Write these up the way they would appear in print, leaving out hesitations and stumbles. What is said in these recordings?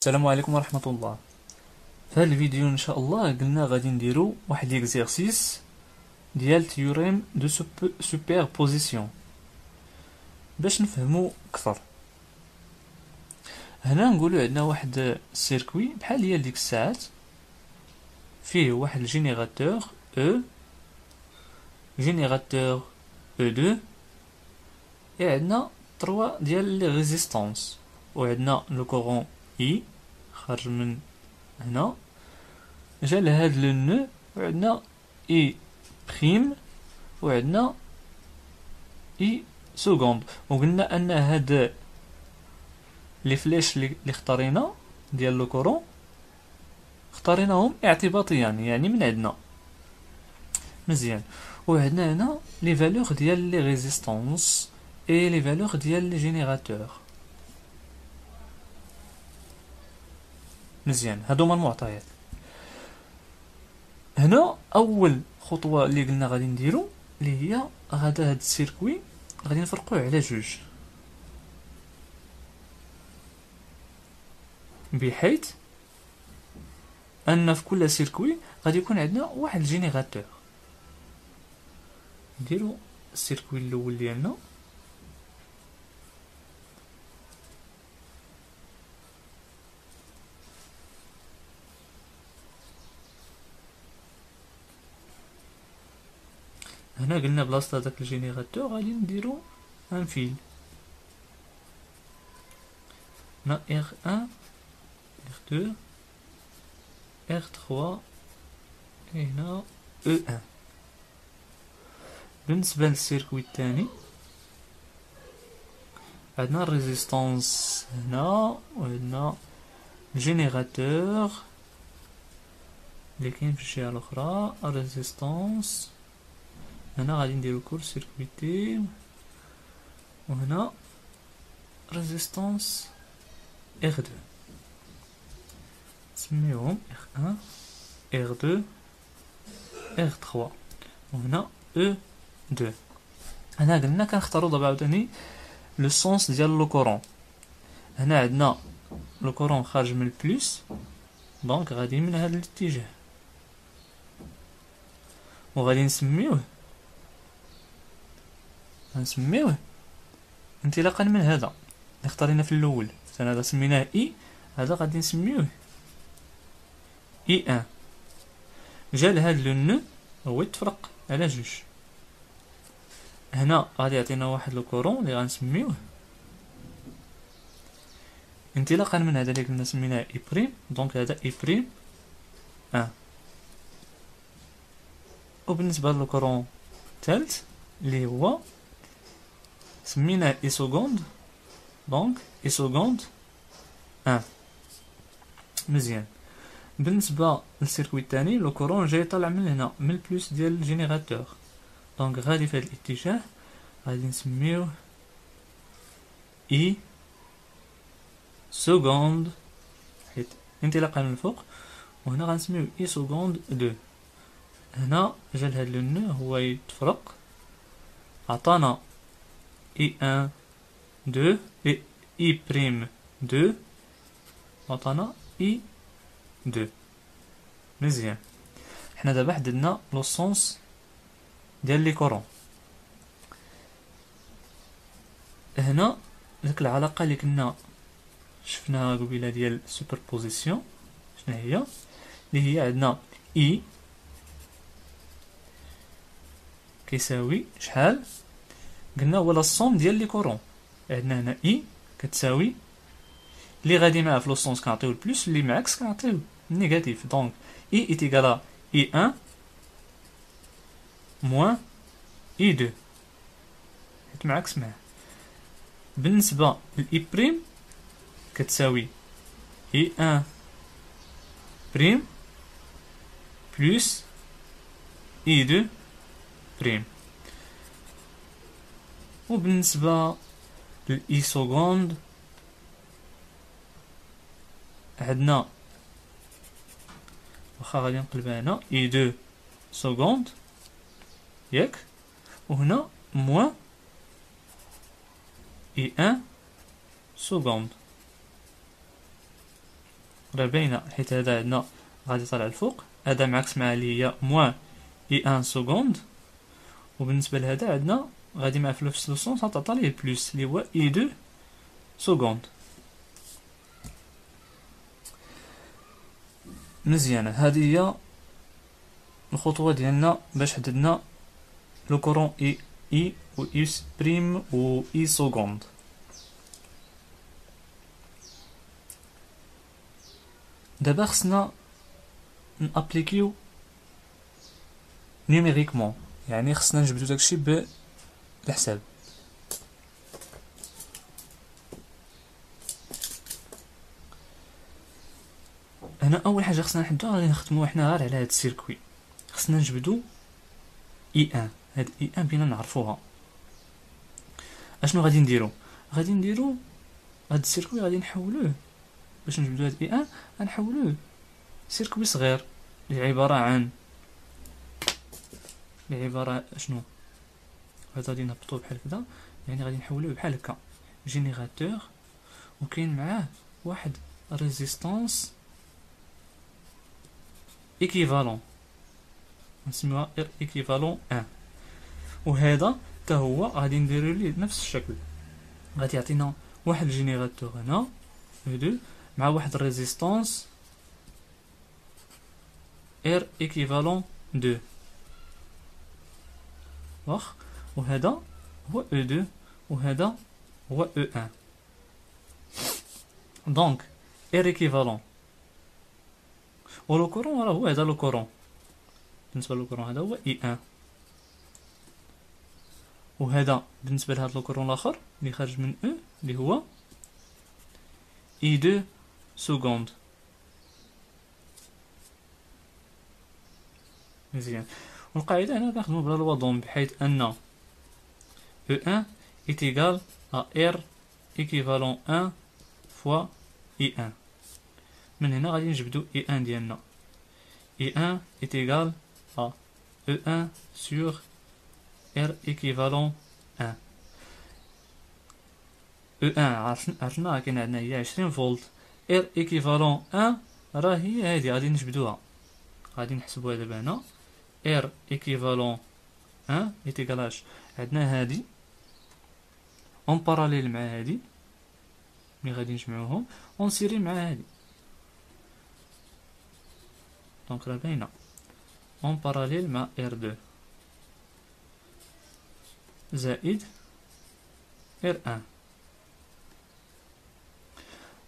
السلام عليكم ورحمة الله. في هذا الفيديو ان شاء الله قلنا غادي نديرو واحد ليكزيرسيس ديال تيوريم دو سوبربوزيسيون باش نفهمو اكثر. هنا نقولو عندنا واحد السيركوي بحال ديال ديك الساعات فيه واحد الجينيراتور جينيراتور او2 عندنا 3 ديال لي ريزيستانس وعندنا لو كورون اي خرج من هنا جا لهاد لو نو وعندنا اي بريم وعندنا اي سكوند. وقلنا ان هاد لي فليش اللي اختارينا ديال لو كورون اختاريناهم اعتباطيا يعني من عندنا مزيان. وعندنا هنا لي فالور ديال لي ريزيستانس اي لي فالور ديال لي جينيراتور مزيان. هادو هما المعطيات. هنا اول خطوه اللي قلنا غادي نديرو اللي هي هاد السيركوي غادي نفرقوه على جوج بحيث ان في كل سيركوي غادي يكون عندنا واحد الجينيراتور. نديرو السيركوي الاول ديالنا هنا قلنا بلاصه داك الجينيراتور غادي نديرو ان فيل هنا R1 R2 R3 هنا E1. بالنسبه للسيركوي الثاني عندنا الريزيستانس هنا وعندنا الجينيراتور اللي كاين في الجهه الاخرى. الريزيستانس هنا غادي نديرو كور سيركويتي وهنا ريزيستانس R2 نسميوهم R1 R2 R3 وهنا E2. هنا قلنا كنختارو دابا عاوتاني لو سونس ديال لو كورون. هنا عندنا لو كورون خارج من البلوس دونك غادي من هذا الاتجاه وغادي نسميوه انطلاقا من هذا اللي اختارينا في الاول. هذا سميناه اي، هذا غادي نسميوه اي ان. جا لهاد لو نو هو يتفرق على جوج. هنا غادي يعطينا واحد لو كورون اللي غنسميوه انطلاقا من هذا اللي كنا سميناه اي بريم دونك هذا اي بريم ان. وبالنسبه للو كورون الثالث اللي هو سميناه اي سكوند دونك اي سكوند ان. مزيان. بالنسبه للسيركوي الثاني لو كورون جاي طالع من هنا من البلوس ديال الجينيراتور دونك غادي في هذا الاتجاه غادي نسميوه اي سكوند حيت انطلاقا من الفوق وهنا غنسميوه اي سكوند 2. هنا جا لهاد لو نو هو يتفرق عطانا اي 1 2 اي بريم 2 عطانا اي 2. مزيان. حنا دابا حددنا لو سونس ديال لي كورون. هنا ديك العلاقه اللي كنا شفناها قبيله ديال سوبربوزيسيون شنو هي اللي هي عندنا اي كيساوي شحال قلنا هو لا الصوم ديال لي كورون. عندنا هنا اي كتساوي اللي غادي معاه في لو سونس كنعطيو البلوس اللي معاكس كنعطيو النيجاتيف دونك اي ايتيغالا اي 1 موان اي 2 حيت معاكس معاه. بالنسبه للاي بريم كتساوي اي 1 بريم بلس اي 2 بريم. وبالنسبه للاي سكوند عندنا واخا غادي نقلبها هنا اي 2 سكوند ياك وهنا موان اي 1 سكوند. راه باينه حيت هذا عندنا غادي طالع الفوق، هذا معكس مع اللي هي موان اي 1 سكوند، وبالنسبه لهذا عندنا غادي مع في نفس لو سونس غتعطى ليه بلس اللي هو اي 2 سكوند. مزيانه، هذه هي الخطوه ديالنا باش حددنا لو كورون اي و اي بريم و اي سكوند. دابا خصنا نابليكيو نيميريكمون، يعني خصنا نجبدو داكشي بالحساب. هنا اول حاجه خصنا نحددوها غادي نخدمو حنا غير على هاد السيركوي، خصنا نجبدو اي 1. هاد اي 1 بينا نعرفوها. اشنو غادي نديرو؟ غادي نديرو هاد السيركوي غادي نحولوه باش نجبدو هاد اي 1 غنحولوه سيركوي صغير اللي عباره عن شنو، هذا غادي نهبطوه بحال هكذا، يعني غادي نحولوه بحال هكا جينيراتور، وكاين معاه واحد ريزيستانس ايكيفالون نسميوها ار ايكيفالون 1، وهذا حتى هو غادي نديرو ليه نفس الشكل، غادي يعطينا واحد الجينيراتور هنا او2 مع واحد الريزيستانس ار ايكيفالون 2 واخ، وهذا هو او2 وهذا هو او1. دونك ار ايكيفالون ولو كورون راه هو هذا لو كورون، بالنسبه لو كورون هذا هو اي 1، وهذا بالنسبه لهذا لو كورون الاخر اللي خارج من او اللي هو اي 2 سكوند. مزيان، والقاعده هنا كنخدمو بلا لوا دوم، بحيث ان او 1 est égal à r équivalent 1 fois i1. من هنا غادي نجبدو i1 ديالنا، i1 est égal à e1 sur r équivalent 1. e1 عرفنا كاين عندنا هي 20 فولت، r équivalent 1 راه هي هادي غادي نجبدوها، غادي نحسبوها دابا هنا r équivalent 1 est égal à عندنا هادي اون باراليل مع هادي ملي غادي نجمعوهم اون سيري مع هادي، دونك راه باينه اون باراليل مع R2 زائد R1.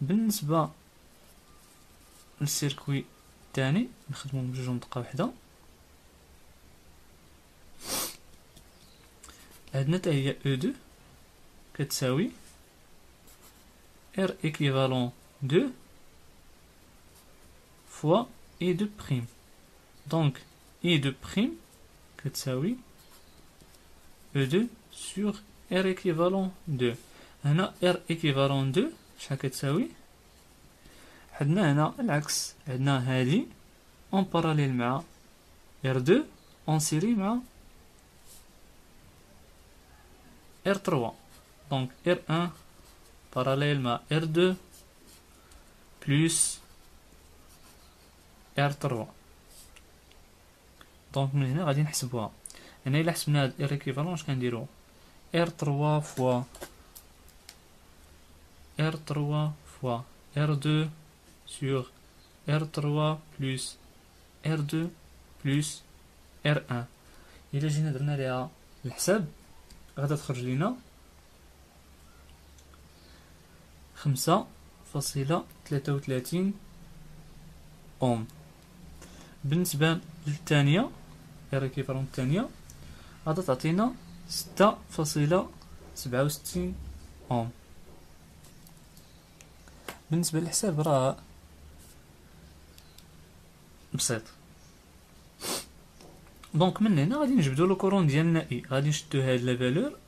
بالنسبه للسيركوي الثاني نخدمو بجوج دقه واحده، عندنا حتى هي E2 كتساوي R équivalent 2 fois I2 prime. Donc I2 prime كتساوي E2 sur R équivalent 2. هنا R équivalent 2 شحال كتساوي؟ عندنا هنا العكس، عندنا هادي اون باراليل مع R2 اون سيري مع R3. Donc R1 parallèle مع R2 plus R3. دونك من هنا غادي نحسبوها، هنا الا حسبنا هاد R équivalent اش كنديرو R3 fois R2 sur R3 plus R2 plus R1. الا جينا درنا ليها الحساب غادا تخرج لينا 5.33 اوم. بالنسبه للثانيه R équivalent الثانيه غادا تعطينا 6.67 اوم. بالنسبه للحساب راه بسيط. دونك من هنا غادي نجبدو لو كورون ديالنا اي، غادي نشدو هاد لا فالور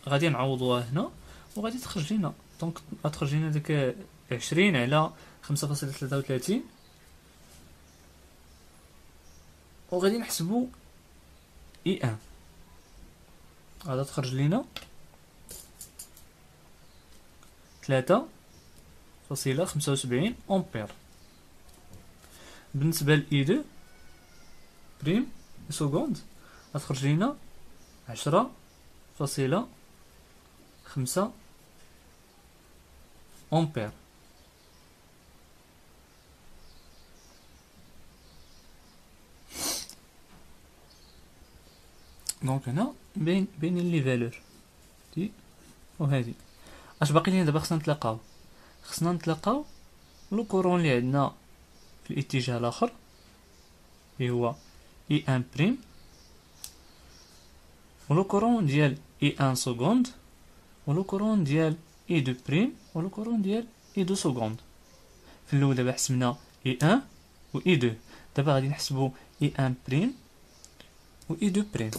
غادي نعوضوها هنا وغادي تخرج لينا، دونك غتخرج لينا ديك 20 على 5.33 وغادي نحسبو اي 1 غادا تخرج لينا 3.75 امبير. بالنسبة ل اي دو بريم سكوند غتخرج لينا 10.5 أمبير. دونك هنا باينين لي فالور دي وهادي. اش باقي لينا دابا؟ خصنا نتلاقاو لو كورون اللي عندنا في الاتجاه الاخر اللي هو اي ان بريم، ولو كورون ديال اي ان سكوند، ولو كورون ديال اي دو بريم، ولو كورون ديال اي دو سكوند. في الاول دابا حسبنا اي ان و اي دو، دابا غادي نحسبو اي ان بريم و اي دو بريم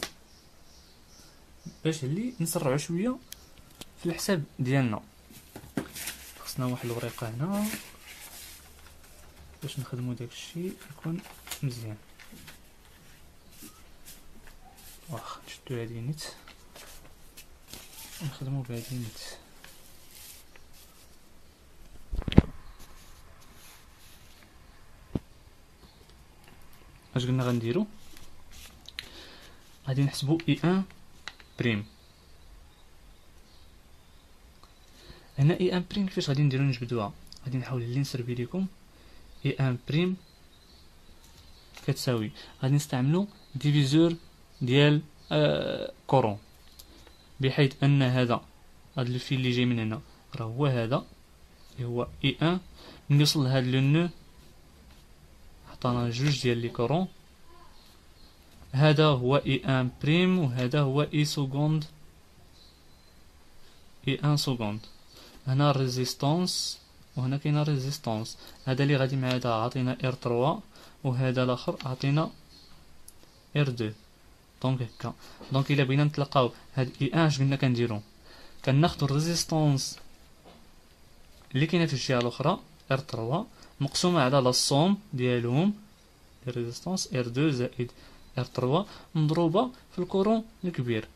باش اللي نسرعو شويه في الحساب ديالنا. خصنا واحد الورقه هنا باش نخدمو داكشي يكون مزيان. واخا نشدو هادي نيت ونخدمو بهادي نيت. اش قلنا غنديرو؟ غادي نحسبو اي ان بريم. هنا اي ان بريم كيفاش غادي نديرو نجبدوها؟ غادي نحاول اللي نسربي ليكم. اي ان بريم كتساوي غادي نستعملو ديفيزور ديال كورون، بحيث ان هذا الفيل اللي جاي من هنا راه هو هذا اللي هو اي ان. ملي يوصل لهاد لو نو عطانا جوج ديال لي كورون، هذا هو اي ان بريم وهذا هو اي سكوند، اي ان سكوند. هنا ريزيستونس وهنا كاينه ريزيستونس. هذا اللي غادي مع هذا عطينا ار 3 وهذا الاخر عطينا ار 2. دونك هكا. دونك الا بغينا نتلقاو هاد اي ان اش قلنا كنديرو؟ كناخدو الريزيستونس اللي كاينه في الجهه الاخرى ار 3 مقسومه على لا صوم ديالهم الريزيستونس ار 2 زائد ار 3 مضروبه في الكورون الكبير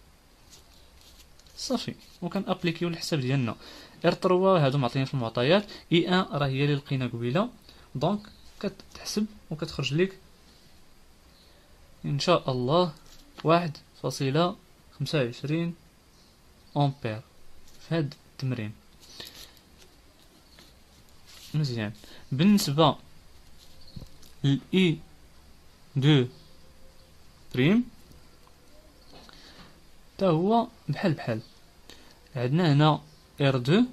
صافي. وكان ابليكيو الحساب ديالنا ار 3 هادو معطيين في المعطيات، اي ان راه هي اللي لقينا قبيله. دونك كتحسب وكتخرج لك ان شاء الله 1.25 امبير في هاد التمرين. مزيان. بالنسبه للاي 2 بريم تا هو بحال عندنا هنا ار 2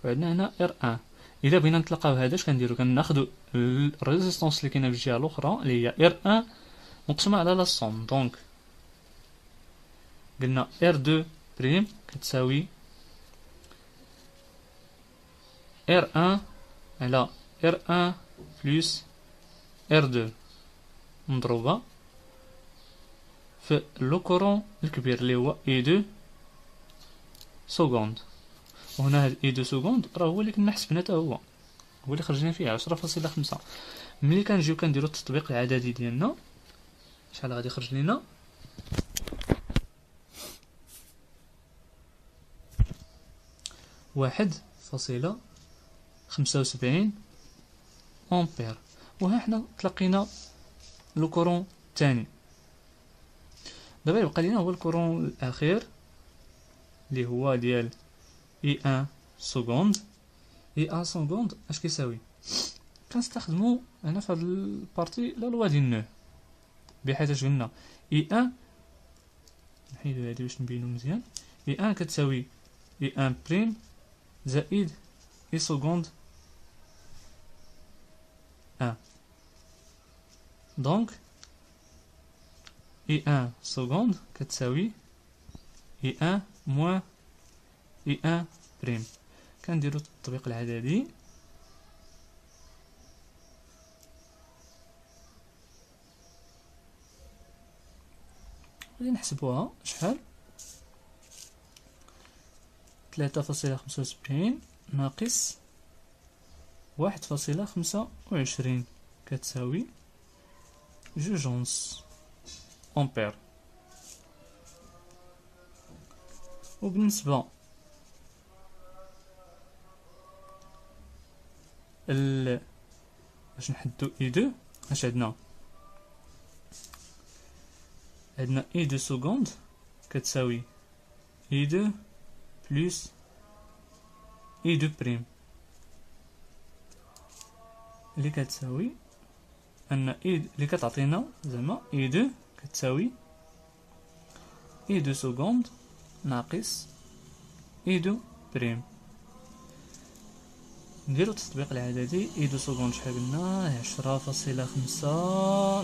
وعندنا هنا ار 1. الا بغينا نتلاقاو هذا اش كنديرو؟ كناخدو الريزيستونس اللي كاينه في الجهه الاخرى اللي هي ار 1 مقسومه على لا صوم. دونك قلنا ار 2 بريم كتساوي ار 1 على ار 1 بلس ار 2 مضروبه في لو كورون الكبير اللي هو اي 2 سكوند. وهنا هاد اي 2 سكوند راه هو اللي كنا حسبنا حتى هو اللي خرجنا فيه 10.5. ملي كنجيو كنديرو التطبيق العددي ديالنا شحال غادي يخرج لينا؟ واحد فاصلة 75 امبير. وها حنا تلقينا لو كورون الثاني. دابا يبقى لينا هو الكورون الاخير اللي هو ديال اي 1 سكوند. اي 1 سكوند اش كيساوي؟ كنستخدمو هنا في هاد البارتي لا لوا ديال نو، بحيث اش قلنا اي 1 نحيدو هادي باش نبينو مزيان. اي 1 كتساوي اي 1 بريم زائد اي سكوند 1. دونك اي 1 سكوند كتساوي اي 1 موان اي 1 بريم. كنديرو التطبيق العددي غادي نحسبوها شحال 3.75 ناقص 1.25 كتساوي 2 امبير. وبالنسبة باش نحدو اي دو اش عندنا اي دو سكوند كتساوي اي دو بلس اي دو بريم اللي كتساوي ان اي اللي كتعطينا زعما اي دو كتساوي اي دو سكوند ناقص اي دو بريم. نديرو التطبيق العددي اي دو سكوند شحال قلنا 10.5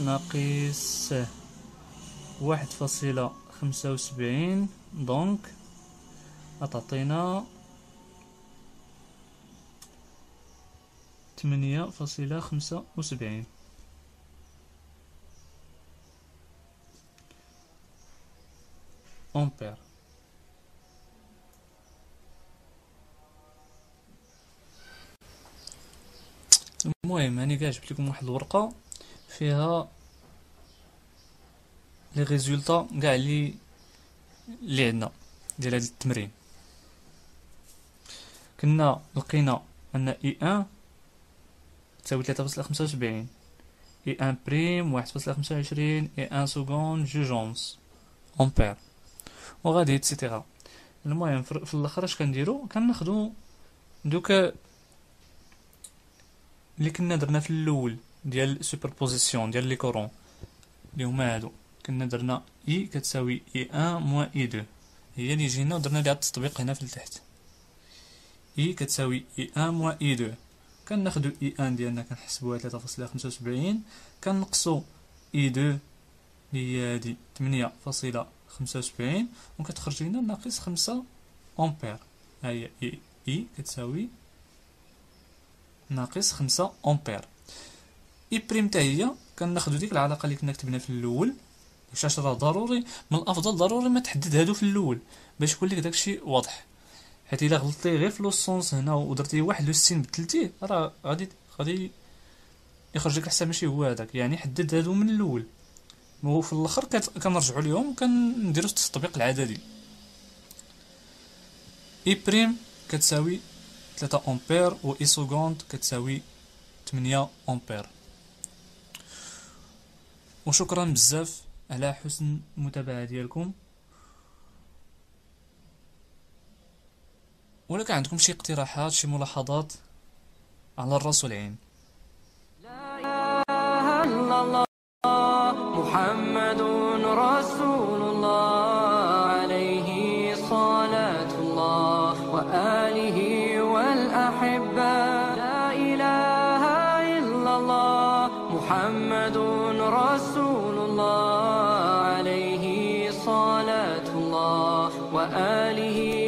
ناقص 1.75 دونك غتعطينا 8.75 أمبير. المهم هاني كاع جبت لكم واحد الورقه فيها لي ريزولطا كاع اللي عندنا ديال هذا التمرين. كنا لقينا ان اي 1 تساوي 3.75، اي 1 بريم 1.25، اي 1 سكوند 2 اونص امبير وغادي اتسيتيرا. المهم في الاخر اش كنديرو كناخدو دوك اللي كنا درنا في الاول ديال سوبربوزيسيون ديال لي كورون اللي هما هادو. كنا درنا اي كتساوي اي 1 موان اي 2 هي اللي جينا ودرنا ليها التطبيق هنا في التحت. اي كتساوي اي 1 موان اي 2 كناخدو اي 1 ديالنا كنحسبوها 3.75 كنقصو اي 2 اللي هي هادي 8.75 وكتخرج لنا ناقص 5 امبير. ها هي اي كتساوي ناقص 5 امبير. اي بريم حتى هي كناخدو ديك العلاقه اللي كنا كتبنا في الاول. واش راه ضروري من الافضل ضروري ما تحدد هادو في الاول باش يكون لك داكشي واضح، حيت الا غلطتي غير في لو سونس هنا ودرتي واحد لو سين بدلتيه راه غادي يخرج لك الحساب ماشي هو هذاك. يعني حدد هادو من الاول وفي الاخر كنرجعوا ليهم وكنديروا التطبيق العددي. اي بريم كتساوي 3 امبير و اي سكوند كتساوي 8 امبير. وشكرا بزاف على حسن المتابعه ديالكم. ولا كان عندكم شي اقتراحات شي ملاحظات على الراس والعين. لا إله إلا الله محمد رسول الله عليه صلاة الله وآله والأحبة. لا إله إلا الله محمد رسول الله عليه صلاة الله وآله